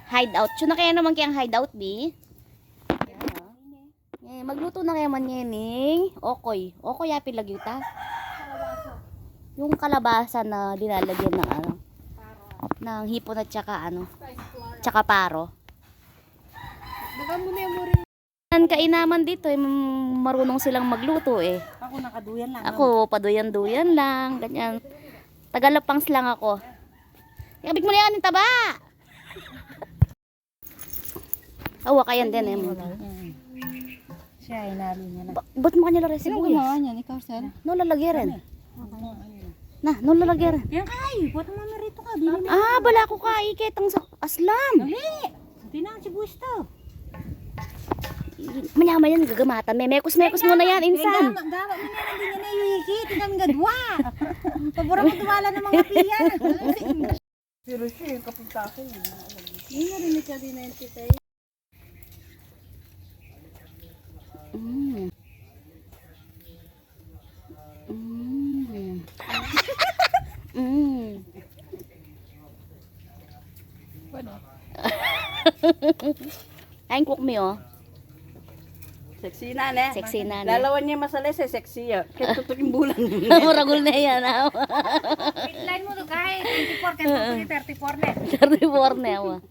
hideout. Siya na kaya naman kayang hideout, bi? Magluto na kaya man yening. Okoy. Okoy api lagi ta. Yung kalabasa na dinalagyan ng ano. Ng hipon at tsaka ano. Tsaka paro. Dagan mo na yung muri. Kainaman dito eh, marunong silang magluto eh. Ako nakaduyan lang. Ako paduyan-duyan lang, ganyan. Tagalapangs lang ako. Ikabig mo na yan yung taba. Awa kayan din eh. Siya ay nalo niya na. Ba't mo kanya lari Sino sibuyas? gumawa niyan? Ikaw, sir? No lalagyan. Na, no lalagyan. Yan kay, buhat mo na rito ka. Bili mo. Ah, bala ko ka iketang sa aslam. Dali! Tinang si Busto. Manyaman yan gagamata. Mekos-mekos muna yan, insan. Gama mo na hindi niya naiwiki. Tingnan nga dua. Pabura mo duwala ng mga piyan. Pero siya, kapunta ako. Hindi na rin siya dinentity. Mm. Mm. Mm. Kain cook me oh. Sexy na, ne? Sexy na, ne? Lalawan niya masalis eh, sexy ah. Kaya tutok yung bulan. Maragol na yan. Line mo to kahit 24, 34 ne? 34 na.